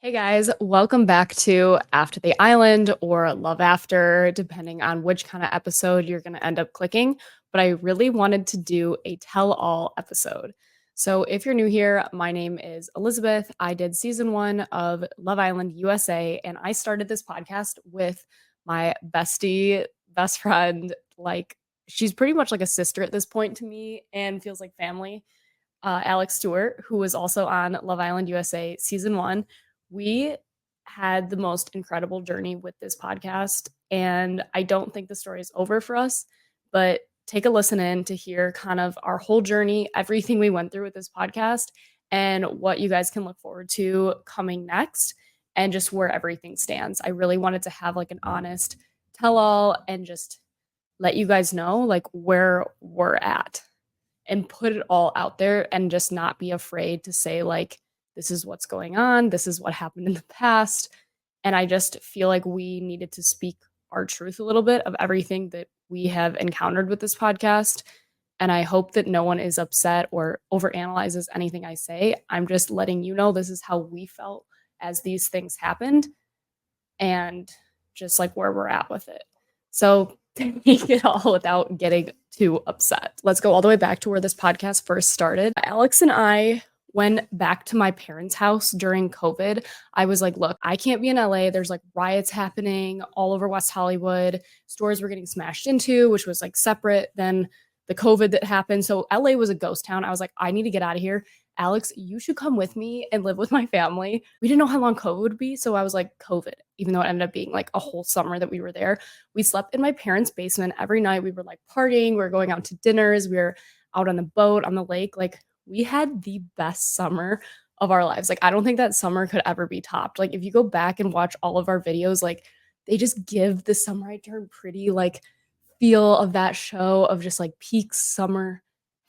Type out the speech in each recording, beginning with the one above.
Hey guys, welcome back to After the Island or Love After, depending on which kind of episode you're going to end up clicking. But I really wanted to do a tell all episode. So if you're new here, my name is Elizabeth. I did season 1 of Love Island USA, and I started this podcast with my bestie, best friend. Like, she's pretty much like a sister at this point to me and feels like family. Alex Stewart, who was also on Love Island USA season 1. We had the most incredible journey with this podcast, and I don't think the story is over for us, but take a listen in to hear kind of our whole journey, everything we went through with this podcast, and what you guys can look forward to coming next, and just where everything stands. I really wanted to have like an honest tell all and just let you guys know like where we're at and put it all out there and just not be afraid to say like this is what's going on, this is what happened in the past. And I just feel like we needed to speak our truth a little bit of everything that we have encountered with this podcast. And I hope that no one is upset or overanalyzes anything I say. I'm just letting you know this is how we felt as these things happened and just like where we're at with it. So take it all without getting too upset. Let's go all the way back to where this podcast first started. Alex and I went back to my parents' house during COVID. I was like, look, I can't be in LA. There's like riots happening all over West Hollywood. Stores were getting smashed into, which was like separate than the COVID that happened. So LA was a ghost town. I was like, I need to get out of here. Alex, you should come with me and live with my family. We didn't know how long COVID would be. So I was like, COVID, even though it ended up being like a whole summer that we were there. We slept in my parents' basement every night. We were like partying. We were going out to dinners. We were out on the boat, on the lake. Like we had the best summer of our lives. Like I don't think that summer could ever be topped. Like if you go back and watch all of our videos, like they just give the Summer I Turned Pretty like feel of that show of just like peak summer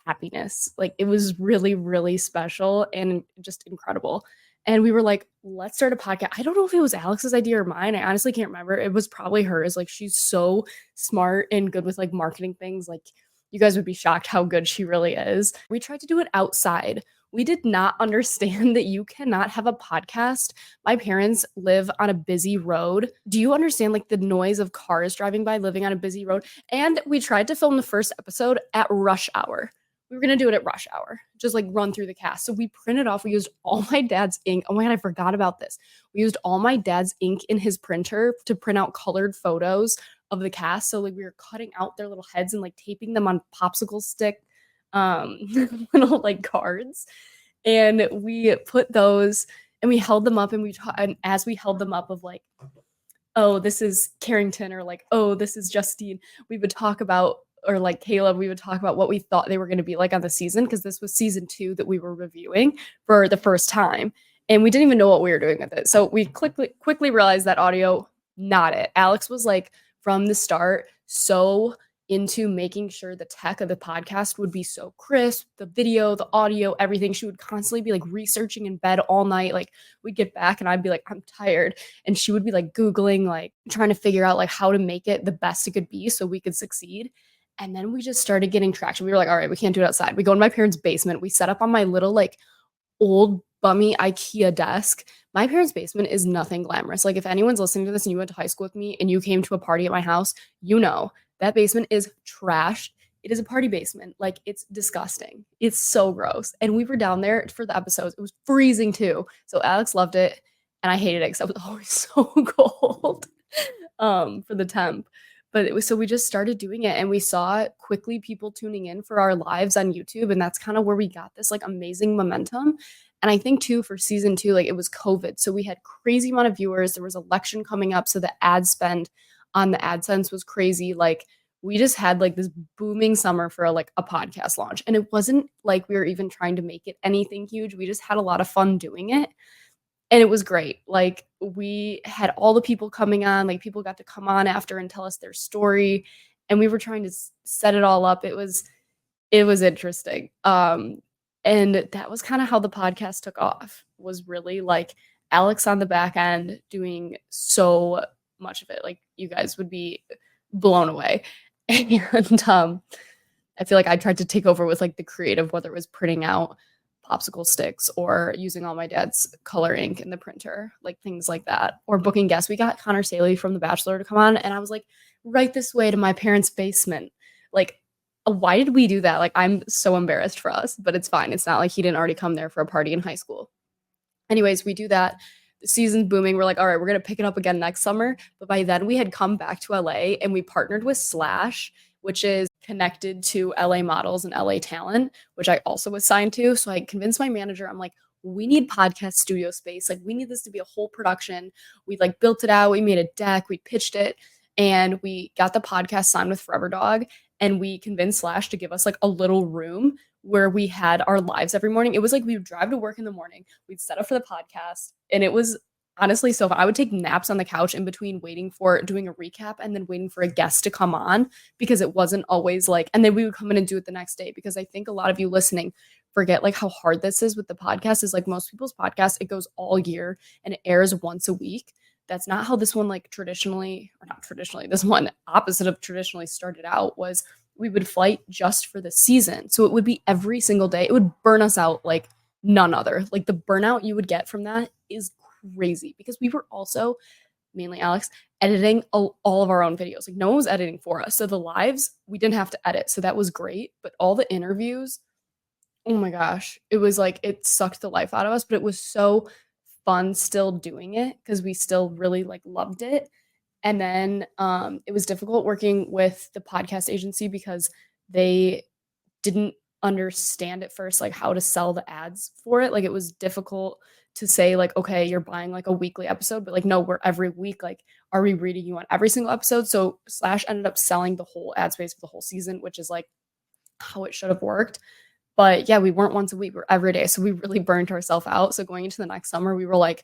happiness. Like it was really, really special and just incredible. And we were like, let's start a podcast. I don't know if it was Alex's idea or mine. I honestly can't remember. It was probably hers. Like she's so smart and good with like marketing things. Like you guys would be shocked how good she really is. We tried to do it outside. We did not understand that you cannot have a podcast. My parents live on a busy road. Do you understand like the noise of cars driving by living on a busy road? And we tried to film the first episode at rush hour. We were going to do it at rush hour, just like run through the cast. So we printed off, we used all my dad's ink. Oh my God, I forgot about this. We used all my dad's ink in his printer to print out colored photos of the cast. So like we were cutting out their little heads and like taping them on popsicle stick little like cards. And we put those and we held them up and as we held them up of like, oh, this is Carrington or like, oh, this is Justine, we would talk about or like Caleb, we would talk about what we thought they were going to be like on the season because this was season 2 that we were reviewing for the first time. And we didn't even know what we were doing with it. So we quickly realized that audio, not it. Alex was like from the start so into making sure the tech of the podcast would be so crisp, the video, the audio, everything. She would constantly be like researching in bed all night. Like we'd get back and I'd be like, I'm tired. And she would be like Googling, like trying to figure out like how to make it the best it could be so we could succeed. And then we just started getting traction. We were like, all right, we can't do it outside. We go in my parents' basement. We set up on my little like old bummy IKEA desk. My parents' basement is nothing glamorous. Like if anyone's listening to this and you went to high school with me and you came to a party at my house, you know that basement is trashed. It is a party basement. Like it's disgusting. It's so gross. And we were down there for the episodes. It was freezing too. So Alex loved it and I hated it because I was always so cold for the temp. But it was so we just started doing it and we saw quickly people tuning in for our lives on YouTube. And that's kind of where we got this like amazing momentum. And I think too, for season 2, like it was COVID. So we had crazy amount of viewers. There was election coming up. So the ad spend on the AdSense was crazy. Like we just had like this booming summer for like a podcast launch. And it wasn't like we were even trying to make it anything huge. We just had a lot of fun doing it. And it was great. Like we had all the people coming on, like people got to come on after and tell us their story. And we were trying to set it all up. It was interesting. And that was kind of how the podcast took off, was really like Alex on the back end doing so much of it. Like you guys would be blown away. And I feel like I tried to take over with like the creative, whether it was printing out popsicle sticks or using all my dad's color ink in the printer, like things like that. Or booking guests. We got Connor Saley from The Bachelor to come on, and I was like, right this way to my parents' basement. Like, why did we do that? Like, I'm so embarrassed for us, but it's fine. It's not like he didn't already come there for a party in high school. Anyways, we do that. The season's booming. We're like, all right, we're gonna pick it up again next summer. But by then we had come back to LA and we partnered with Slash, which is connected to LA models and LA talent, which I also was signed to. So I convinced my manager, I'm like, we need podcast studio space. Like, we need this to be a whole production. We like built it out, we made a deck, we pitched it, and we got the podcast signed with Forever Dog. And we convinced Slash to give us like a little room where we had our lives every morning. It was like we would drive to work in the morning, we'd set up for the podcast, and it was honestly so fun. I would take naps on the couch in between waiting for doing a recap and then waiting for a guest to come on because it wasn't always like, and then we would come in and do it the next day because I think a lot of you listening forget like how hard this is with the podcast is like most people's podcasts, it goes all year and it airs once a week. That's not how this one like traditionally, or not traditionally, this one opposite of traditionally started out was we would flight just for the season. So it would be every single day. It would burn us out like none other. Like the burnout you would get from that is crazy because we were also, mainly Alex, editing all of our own videos. Like no one was editing for us. So the lives, we didn't have to edit. So that was great. But all the interviews, oh my gosh, it was like it sucked the life out of us, but it was so fun still doing it because we still really like loved it. And then it was difficult working with the podcast agency because they didn't understand at first like how to sell the ads for it. Like it was difficult to say like, okay, you're buying like a weekly episode, but like no, we're every week. Like, are we reading you on every single episode? So Slash ended up selling the whole ad space for the whole season, which is like how it should have worked. But yeah, we weren't once a week, we're every day. So we really burnt ourselves out. So going into the next summer, we were like,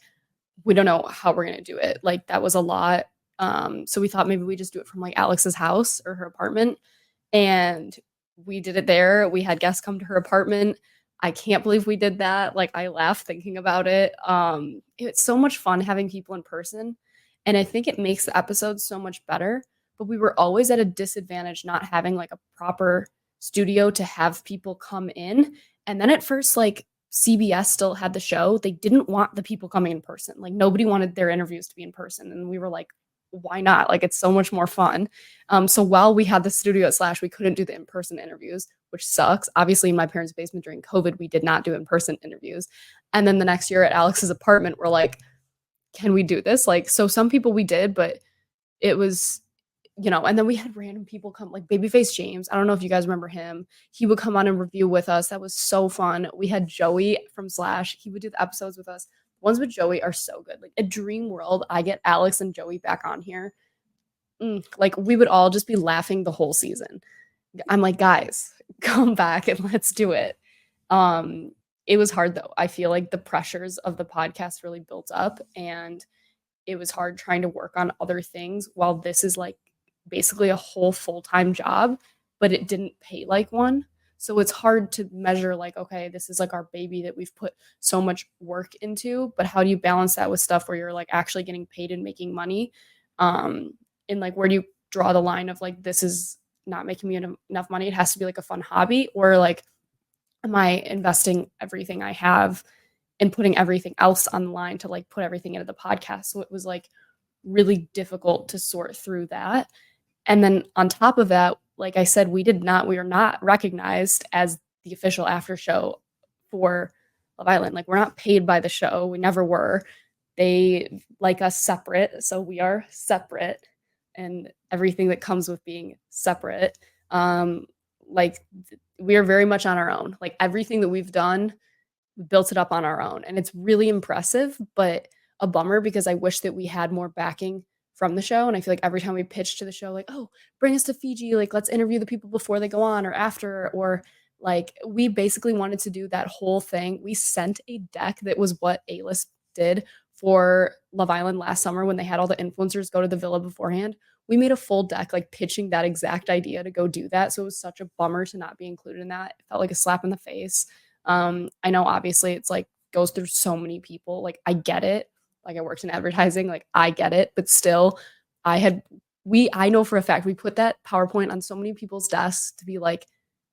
we don't know how we're gonna do it. Like that was a lot. So we thought maybe we just do it from like Alex's house or her apartment. And we did it there. We had guests come to her apartment. I can't believe we did that. Like I laugh thinking about it. It's so much fun having people in person. And I think it makes the episodes so much better. But we were always at a disadvantage not having like a proper studio to have people come in. And then at first, like CBS still had the show. They didn't want the people coming in person. Like nobody wanted their interviews to be in person. And we were like, why not? Like it's so much more fun. So while we had the studio at Slash, we couldn't do the in-person interviews, which sucks. Obviously, in my parents' basement during COVID, we did not do in-person interviews. And then the next year at Alex's apartment, we're like, can we do this? Like, so some people we did, but it was, and then we had random people come, like Babyface James. I don't know if you guys remember him. He would come on and review with us. That was so fun. We had Joey from Slash. He would do the episodes with us. Ones with Joey are so good. Like a dream world. I get Alex and Joey back on here. Like we would all just be laughing the whole season. I'm like, guys, come back and let's do it. It was hard though. I feel like the pressures of the podcast really built up and it was hard trying to work on other things while this is like basically a whole full-time job, but it didn't pay like one. So it's hard to measure like, okay, this is like our baby that we've put so much work into, but how do you balance that with stuff where you're like actually getting paid and making money? And like, where do you draw the line of like, this is not making me enough money. It has to be like a fun hobby, or like, am I investing everything I have and putting everything else on the line to like put everything into the podcast? So it was like really difficult to sort through that. And then on top of that, like I said, we are not recognized as the official after show for Love Island. Like we're not paid by the show. We never were. They like us separate. So we are separate and everything that comes with being separate. Like we are very much on our own. Like everything that we've done, we built it up on our own. And it's really impressive, but a bummer because I wish that we had more backing from the show. And I feel like every time we pitch to the show, like, oh, bring us to Fiji, like let's interview the people before they go on or after, or like we basically wanted to do that whole thing. We sent a deck that was what A-List did for Love Island last summer when they had all the influencers go to the villa beforehand. We made a full deck like pitching that exact idea to go do that. So it was such a bummer to not be included in that. It felt like a slap in the face. I know obviously it's like goes through so many people. Like I get it. Like I worked in advertising, like I get it, but still I know for a fact we put that PowerPoint on so many people's desks to be like,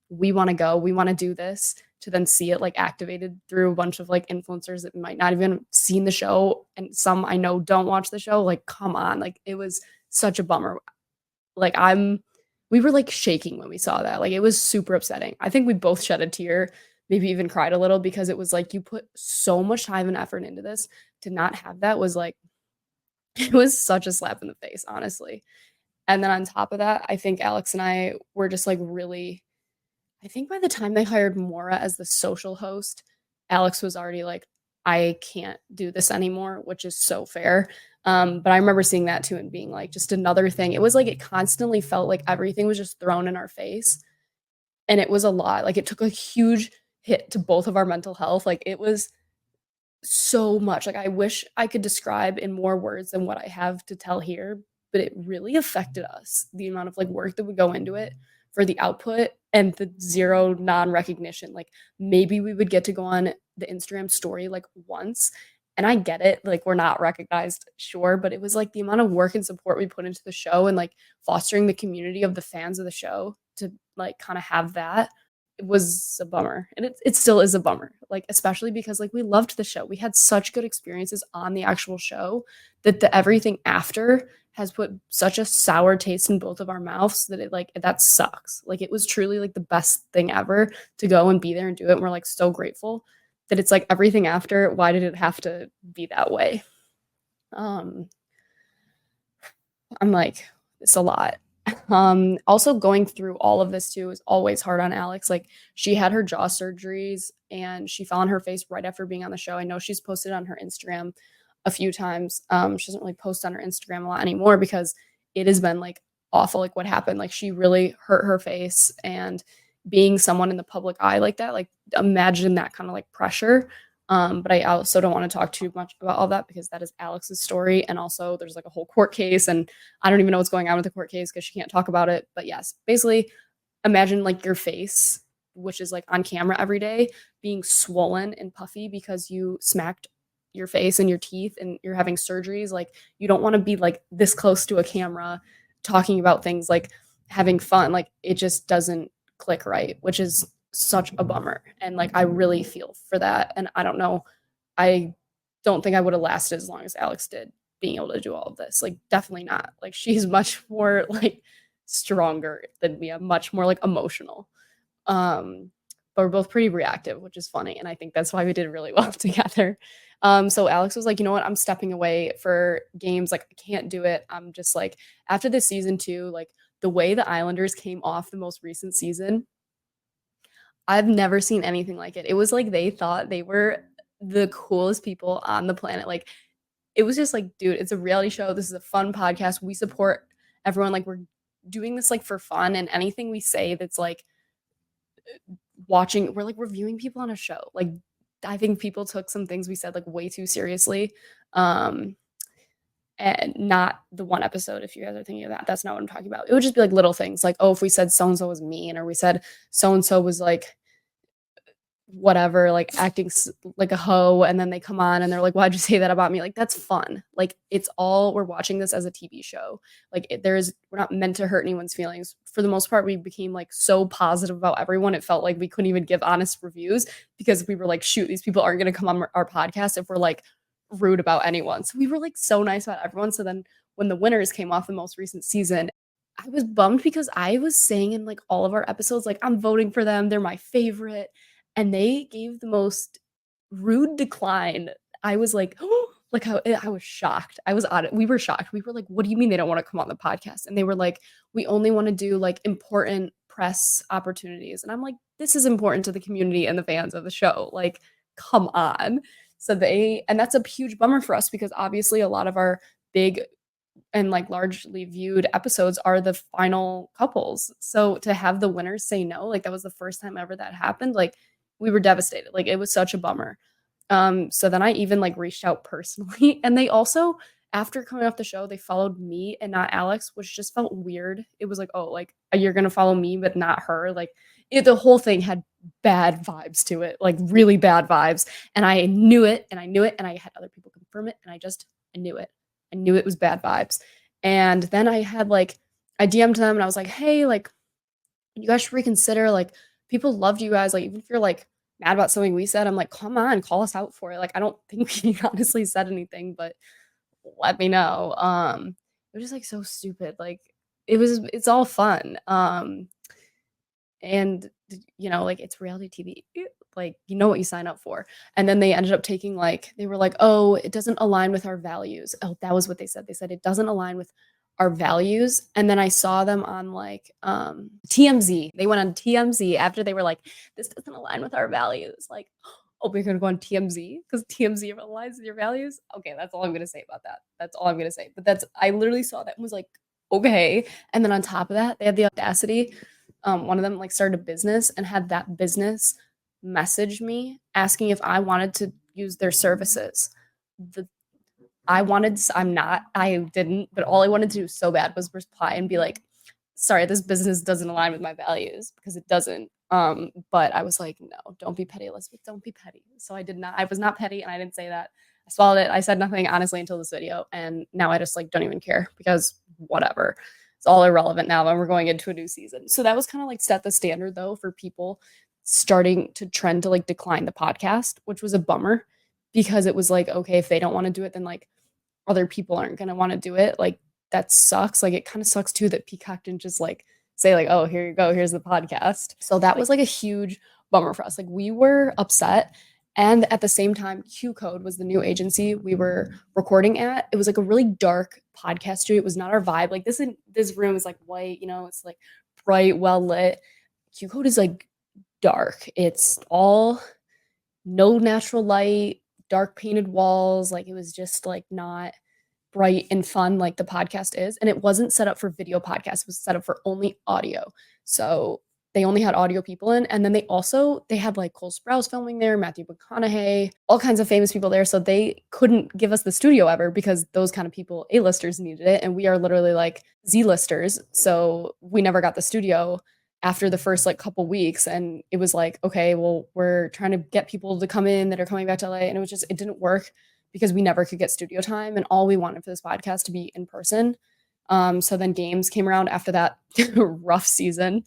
we want to go, we want to do this, to then see it like activated through a bunch of like influencers that might not even seen the show, and some I know don't watch the show. Like, come on, like it was such a bummer. Like we were like shaking when we saw that. Like it was super upsetting. I think we both shed a tear, maybe even cried a little, because it was like you put so much time and effort into this, to not have that was like it was such a slap in the face, honestly. And then on top of that, I think Alex and I were just like really, I think by the time they hired Maura as the social host, Alex was already like, I can't do this anymore, which is so fair. But I remember seeing that too and being like, just another thing. It was like it constantly felt like everything was just thrown in our face. And it was a lot. Like it took a huge hit to both of our mental health. Like it was so much. Like I wish I could describe in more words than what I have to tell here, but it really affected us. The amount of like work that would go into it for the output and the zero non-recognition. Like maybe we would get to go on the Instagram story like once. And I get it, like we're not recognized, sure, but it was like the amount of work and support we put into the show and like fostering the community of the fans of the show to like kind of have that, it was a bummer, and it still is a bummer, like, especially because, like, we loved the show. We had such good experiences on the actual show that the everything after has put such a sour taste in both of our mouths that it, like, that sucks. Like, it was truly, like, the best thing ever to go and be there and do it, and we're, like, so grateful that it's, like, everything after, why did it have to be that way? Um, I'm like, it's a lot. Also going through all of this too is always hard on Alex. Like she had her jaw surgeries and she fell on her face right after being on the show. I know she's posted on her Instagram a few times. She doesn't really post on her Instagram a lot anymore because it has been like awful, like what happened. Like she really hurt her face, and being someone in the public eye like that, like imagine that kind of like pressure. But I also don't want to talk too much about all that because that is Alex's story. And also there's like a whole court case, and I don't even know what's going on with the court case because she can't talk about it. But yes, basically imagine like your face, which is like on camera every day, being swollen and puffy because you smacked your face and your teeth and you're having surgeries. Like you don't want to be like this close to a camera talking about things like having fun. Like it just doesn't click right, which is such a bummer. And like I really feel for that. And I don't know, I don't think I would have lasted as long as Alex did being able to do all of this. Like definitely not. Like she's much more like stronger than me. I'm much more like emotional. Um but we're both pretty reactive, which is funny, and I think that's why we did really well together. So Alex was like, you know what, I'm stepping away for games. Like I can't do it. I'm just like, after this season 2, like the way the Islanders came off the most recent season, I've never seen anything like it. It was like they thought they were the coolest people on the planet. Like it was just like, dude, it's a reality show. This is a fun podcast. We support everyone. Like we're doing this like for fun, and anything we say that's like watching, we're like reviewing people on a show. Like I think people took some things we said like way too seriously. Um and not the one episode, if you guys are thinking of that, that's not what I'm talking about. It would just be like little things like, oh, if we said so and so was mean, or we said so and so was like whatever, like acting like a hoe, and then they come on and they're like, why'd you say that about me? Like that's fun. Like it's all, we're watching this as a TV show. Like we're not meant to hurt anyone's feelings. For the most part, we became like so positive about everyone, it felt like we couldn't even give honest reviews because we were like, shoot, these people aren't going to come on our podcast if we're like rude about anyone. So we were like so nice about everyone. So then when the winners came off the most recent season, I was bummed because I was saying in like all of our episodes, like, I'm voting for them, they're my favorite, and they gave the most rude decline. I was like, oh, like I was shocked. I was on it. We were shocked. We were like, what do you mean they don't want to come on the podcast? And they were like, we only want to do like important press opportunities. And I'm like, this is important to the community and the fans of the show. Like, come on. So and that's a huge bummer for us because obviously a lot of our big and like largely viewed episodes are the final couples. So to have the winners say no, like that was the first time ever that happened. Like we were devastated. Like it was such a bummer. So then I even like reached out personally, and they also, after coming off the show, they followed me and not Alex, which just felt weird. It was like, oh, like you're gonna follow me but not her. Like the whole thing had bad vibes to it, like really bad vibes. And I knew it, and I knew it, and I had other people confirm it, and I knew it. I knew it was bad vibes. And then I DM'd them and I was like, hey, like, you guys should reconsider. Like, people loved you guys. Like, even if you're like mad about something we said, I'm like, "Come on, call us out for it." Like, I don't think we honestly said anything, but let me know. It was just, like, so stupid, like, it's all fun, and like, it's reality TV, like, you know what you sign up for, and then they ended up taking, like they were like, "Oh, it doesn't align with our values." Oh, that was what they said, "It doesn't align with our values," and then I saw them on, like, TMZ. They went on TMZ after they were like, "This doesn't align with our values," like, "Oh, we're gonna go on TMZ because TMZ aligns with your values?" Okay, that's all I'm gonna say about that. That's all I'm gonna say, but that's I literally saw that and was like, "Okay," and then on top of that, they had the audacity, one of them, like, started a business and had that business message me asking if I wanted to use their services. The I didn't, but all I wanted to do so bad was reply and be like, "Sorry, this business doesn't align with my values," because it doesn't. But I was like, "No, don't be petty, Elizabeth, don't be petty." So I was not petty and I didn't say that. I swallowed it. I said nothing honestly until this video, and now I just like don't even care because whatever. It's all irrelevant now and we're going into a new season. So that was kind of like set the standard though for people starting to trend to like decline the podcast, which was a bummer because it was like, okay, if they don't want to do it, then like other people aren't gonna wanna do it, like, that sucks, like, it kinda sucks too that Peacock didn't just, like, say, like, "Oh, here you go, here's the podcast." So that was, like, a huge bummer for us, like, we were upset, and at the same time, Q Code was the new agency we were recording at. It was, like, a really dark podcast studio, it was not our vibe, like, this room is, like, white, it's, like, bright, well lit. Q Code is, like, dark. It's all no natural light, dark painted walls, like, it was just, like, not bright and fun like the podcast is, and it wasn't set up for video podcasts, it was set up for only audio. So, they only had audio people in, and then they had, like, Cole Sprouse filming there, Matthew McConaughey, all kinds of famous people there, so they couldn't give us the studio ever because those kind of people, A-listers needed it, and we are literally, like, Z-listers, so we never got the studio after the first, like, couple weeks, and it was like, "Okay, well, we're trying to get people to come in that are coming back to LA," and it didn't work because we never could get studio time and all we wanted for this podcast to be in person. So then games came around after that rough season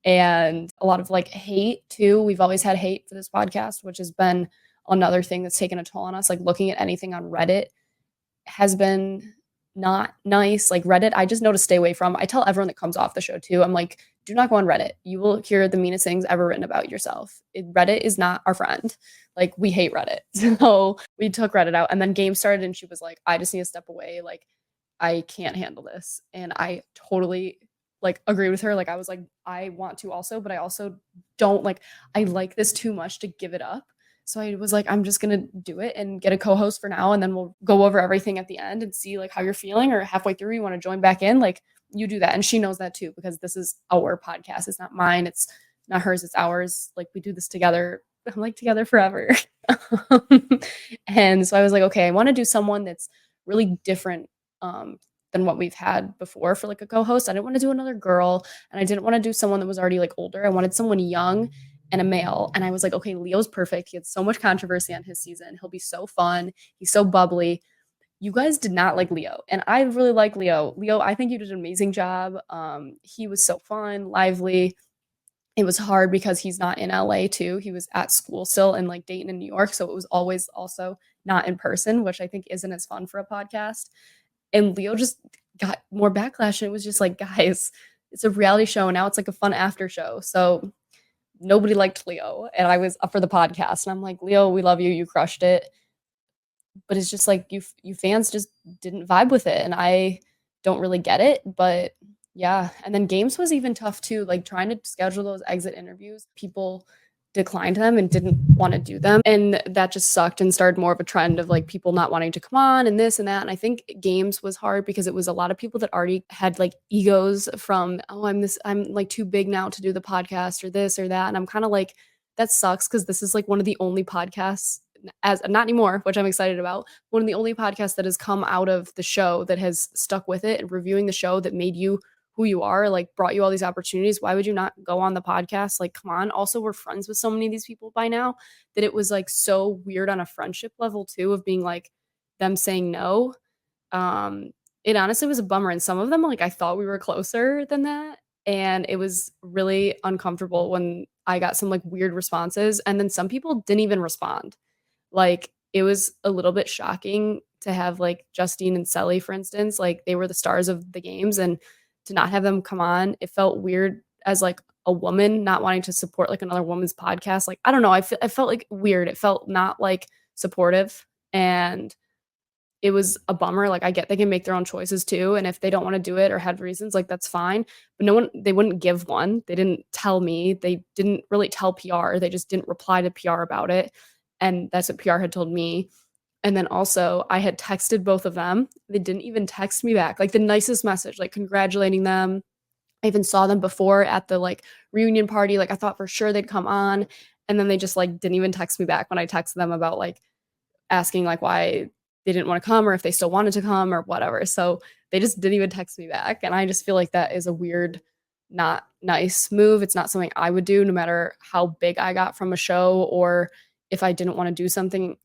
and a lot of like hate too. We've always had hate for this podcast, which has been another thing that's taken a toll on us. Like looking at anything on Reddit has been not nice. Like Reddit, I just know to stay away from. I tell everyone that comes off the show too. I'm like, do not go on Reddit. You will hear the meanest things ever written about yourself. Reddit is not our friend. Like we hate Reddit. So we took Reddit out and then game started and she was like, I just need to step away. Like I can't handle this. And I totally like agree with her. Like I was like, I want to also, but I also don't like I like this too much to give it up. So I was like, I'm just gonna do it and get a co-host for now, and then we'll go over everything at the end and see like how you're feeling, or halfway through you want to join back in, like you do that. And she knows that too because this is our podcast. It's not mine. It's not hers. It's ours. Like we do this together. I'm like together forever. And so I was like, okay, I want to do someone that's really different than what we've had before for like a co-host. I didn't want to do another girl, and I didn't want to do someone that was already like older. I wanted someone young and a male. And I was like, okay, Leo's perfect. He had so much controversy on his season. He'll be so fun. He's so bubbly. You guys did not like Leo, and I really like Leo. Leo, I think you did an amazing job. He was so fun, lively. It was hard because he's not in LA too. He was at school still in like Dayton and New York, so it was always also not in person, which I think isn't as fun for a podcast. And Leo just got more backlash, and it was just like, guys, it's a reality show, and now it's like a fun after show. So nobody liked Leo, and I was up for the podcast, and I'm like, Leo, we love you. You crushed it. But it's just like you fans just didn't vibe with it, and I don't really get it, but yeah. And then games was even tough too, like trying to schedule those exit interviews. People declined them and didn't want to do them, and that just sucked and started more of a trend of like people not wanting to come on and this and that. And I think games was hard because it was a lot of people that already had like egos from, oh, I'm like too big now to do the podcast or this or that, and I'm kind of like, that sucks because this is like one of the only podcasts, as not anymore, which I'm excited about, one of the only podcasts that has come out of the show that has stuck with it and reviewing the show that made you who you are, like brought you all these opportunities. Why would you not go on the podcast? Like, come on. Also, we're friends with so many of these people by now that it was like so weird on a friendship level too, of being like them saying no. Um, it honestly was a bummer. And some of them, like, I thought we were closer than that. And it was really uncomfortable when I got some like weird responses, and then some people didn't even respond. Like, it was a little bit shocking to have, like, Justine and Selly, for instance, like, they were the stars of the games, and to not have them come on, it felt weird as, like, a woman not wanting to support, like, another woman's podcast, like, I don't know, I felt, like, weird, it felt not, like, supportive, and it was a bummer, like, I get they can make their own choices too, and if they don't wanna do it or have reasons, like, that's fine, but no one they wouldn't give one, they didn't tell me, they didn't really tell PR, they just didn't reply to PR about it, and that's what PR had told me, and then also, I had texted both of them, they didn't even text me back, like, the nicest message, like, congratulating them. I even saw them before at the, like, reunion party, like, I thought for sure they'd come on, and then they just, like, didn't even text me back when I texted them about, like, asking, like, why they didn't wanna come or if they still wanted to come or whatever, so they just didn't even text me back, and I just feel like that is a weird, not nice move. It's not something I would do no matter how big I got from a show or if I didn't wanna do something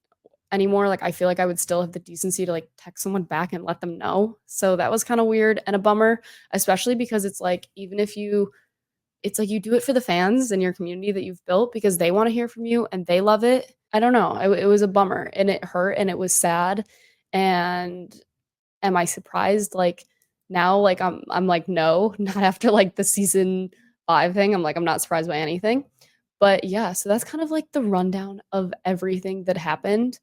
anymore, like, I feel like I would still have the decency to, like, text someone back and let them know, so that was kinda weird and a bummer, especially because it's like, even if you it's like you do it for the fans and your community that you've built because they wanna hear from you and they love it. I don't know, it was a bummer, and it hurt, and it was sad, and am I surprised? Like, now, like, I'm like, "No," not after, like, the season 5 thing, I'm like, I'm not surprised by anything, but yeah, so that's kind of like the rundown of everything that happened,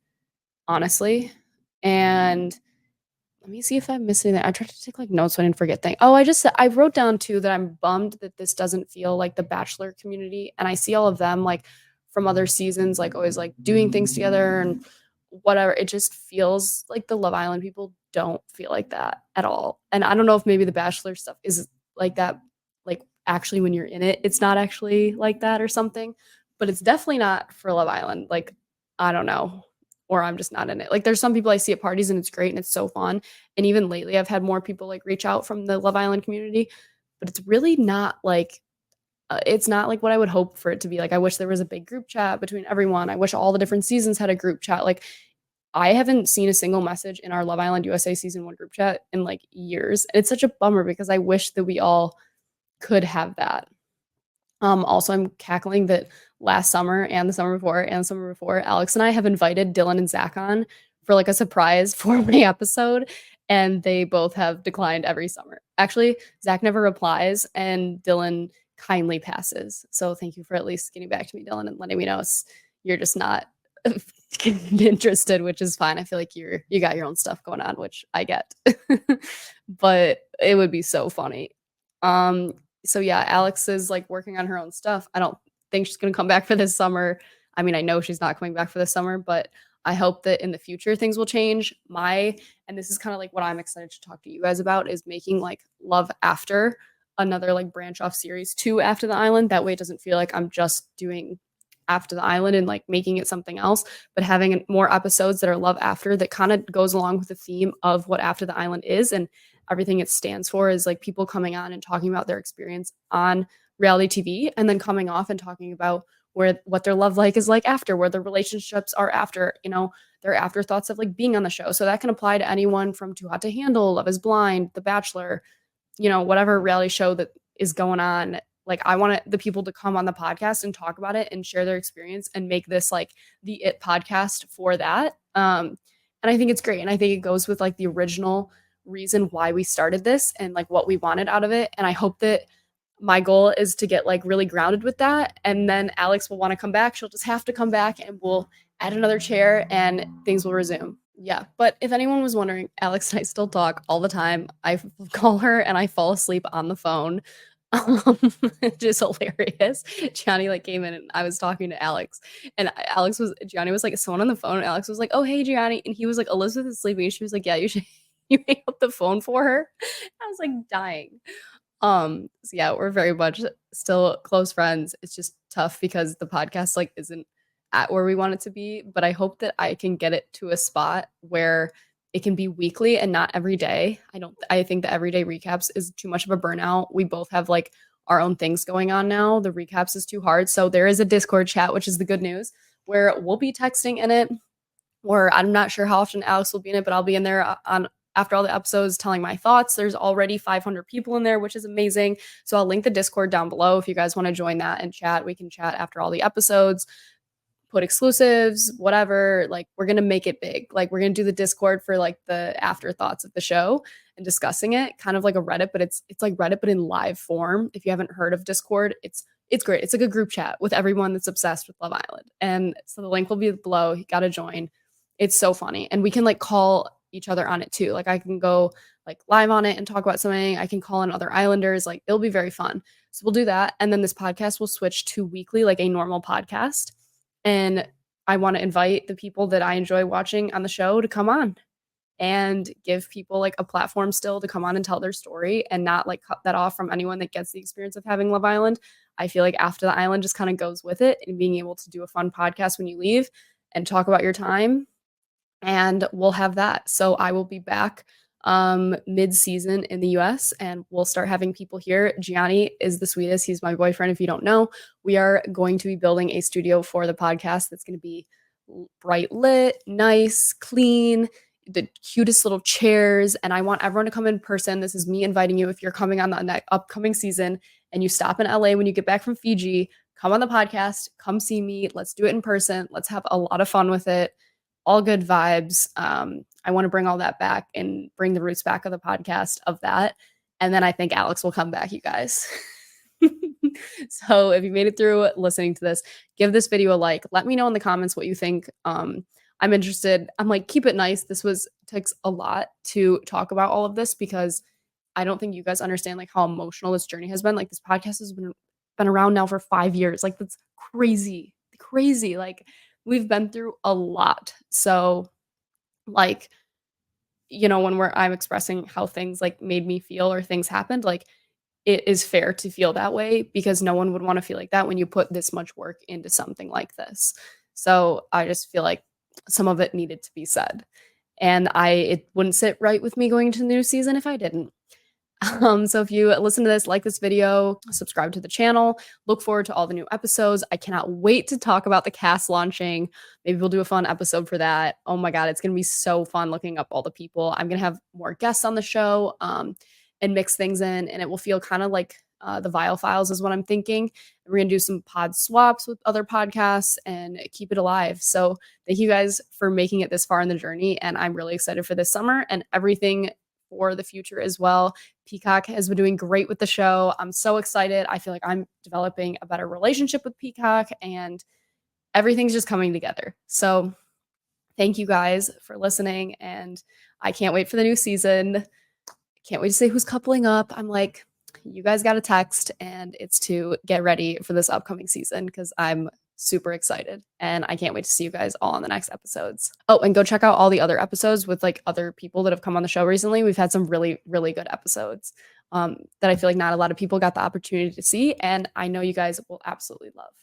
honestly, and let me see if I'm missing that. I tried to take, like, notes so I didn't forget thing oh, I wrote down too that I'm bummed that this doesn't feel like the Bachelor community, and I see all of them, like, from other seasons, like, always, like, doing things together and whatever. It just feels like the Love Island people don't feel like that at all, and I don't know if maybe the Bachelor stuff is like that, like, actually when you're in it, it's not actually like that or something, but it's definitely not for Love Island, like, I don't know, or I'm just not in it. Like, there's some people I see at parties and it's great and it's so fun, and even lately, I've had more people, like, reach out from the Love Island community, but it's really not like it's not like what I would hope for it to be. Like, I wish there was a big group chat between everyone. I wish all the different seasons had a group chat. Like, I haven't seen a single message in our Love Island USA season 1 group chat in, like, years. And it's such a bummer because I wish that we all could have that. Also, I'm cackling that last summer and the summer before and the summer before, Alex and I have invited Dylan and Zach on for, like, a surprise 4-way episode, and they both have declined every summer. Actually, Zach never replies, and Dylan kindly passes. So thank you for at least getting back to me, Dylan, and letting me know you're just not interested, which is fine. I feel like you got your own stuff going on, which I get. But it would be so funny. Um, so yeah, Alex is, like, working on her own stuff. I don't think she's gonna come back for this summer. I mean, I know she's not coming back for this summer, but I hope that in the future things will change. And this is kind of like what I'm excited to talk to you guys about is making, like, Love After another, like, branch off series to After the Island. That way it doesn't feel like I'm just doing After the Island and, like, making it something else, but having more episodes that are Love After that kind of goes along with the theme of what After the Island is and everything it stands for is, like, people coming on and talking about their experience on reality TV and then coming off and talking about what their love like is like after, where their relationships are after, their afterthoughts of, like, being on the show. So that can apply to anyone from Too Hot to Handle, Love is Blind, The Bachelor, whatever reality show that is going on. Like, I want the people to come on the podcast and talk about it and share their experience and make this, like, the it podcast for that. And I think it's great. And I think it goes with, like, the original reason why we started this and, like, what we wanted out of it. And I hope that my goal is to get, like, really grounded with that. And then Alex will want to come back. She'll just have to come back and we'll add another chair and things will resume. Yeah. But if anyone was wondering, Alex and I still talk all the time. I call her and I fall asleep on the phone. Which is hilarious. Gianni, like, came in and I was talking to Alex and Gianni was like, someone on the phone. And Alex was like, oh, hey, Gianni. And he was like, Elizabeth is sleeping. And she was like, yeah, you should you hang up the phone for her. I was like dying. So yeah, we're very much still close friends. It's just tough because the podcast, like, isn't at where we want it to be, but I hope that I can get it to a spot where it can be weekly and not every day. I think the everyday recaps is too much of a burnout. We both have, like, our own things going on now. The recaps is too hard. So there is a Discord chat, which is the good news, where we'll be texting in it, or I'm not sure how often Alex will be in it, but I'll be in there on after all the episodes telling my thoughts. There's already 500 people in there, which is amazing. So I'll link the Discord down below if you guys want to join that and chat. We can chat after all the episodes, put exclusives, whatever. Like, we're gonna make it big. Like, we're gonna do the Discord for like the afterthoughts of the show and discussing it, kind of like a Reddit, but it's like Reddit but in live form. If you haven't heard of Discord, it's great. It's like a group chat with everyone that's obsessed with Love Island. And so the link will be below. You gotta join. It's so funny. And we can like call each other on it too. Like, I can go like live on it and talk about something. I can call in other islanders. Like, it'll be very fun. So we'll do that. And then this podcast will switch to weekly, like a normal podcast. And I want to invite the people that I enjoy watching on the show to come on and give people like a platform still to come on and tell their story and not like cut that off from anyone that gets the experience of having Love Island. I feel like after the island just kind of goes with it, and being able to do a fun podcast when you leave and talk about your time, and we'll have that. So I will be back mid-season in the US, and we'll start having people here. Gianni is the sweetest. He's my boyfriend, if you don't know. We are going to be building a studio for the podcast that's going to be bright lit, nice, clean, the cutest little chairs, and I want everyone to come in person. This is me inviting you. If you're coming on the upcoming season and you stop in LA when you get back from Fiji, come on the podcast, come see me. Let's do it in person. Let's have a lot of fun with it. All good vibes. I want to bring all that back and bring the roots back of the podcast of that. And then I think Alex will come back, you guys. So if you made it through listening to this, give this video a like. Let me know in the comments what you think. I'm interested. I'm like, keep it nice. Takes a lot to talk about all of this, because I don't think you guys understand like how emotional this journey has been. Like, this podcast has been around now for 5 years. Like, that's crazy. Like, we've been through a lot. So like, when I'm expressing how things like made me feel or things happened, like, it is fair to feel that way, because no one would want to feel like that when you put this much work into something like this. So I just feel like some of it needed to be said. And it wouldn't sit right with me going into the new season if I didn't. So if you listen to this, like this video, subscribe to the channel, look forward to all the new episodes. I cannot wait to talk about the cast launching. Maybe we'll do a fun episode for that. Oh my God, it's going to be so fun looking up all the people. I'm going to have more guests on the show, and mix things in, and it will feel kind of like the Vile Files is what I'm thinking. We're going to do some pod swaps with other podcasts and keep it alive. So thank you guys for making it this far in the journey. And I'm really excited for this summer and everything for the future as well. Peacock has been doing great with the show. I'm so excited. I feel like I'm developing a better relationship with Peacock, and everything's just coming together. So thank you guys for listening, and I can't wait for the new season. Can't wait to see who's coupling up. I'm like, you guys got a text, and it's to get ready for this upcoming season, because I'm super excited, and I can't wait to see you guys all on the next episodes. Oh, and go check out all the other episodes with like other people that have come on the show recently. We've had some really, really good episodes that I feel like not a lot of people got the opportunity to see, and I know you guys will absolutely love.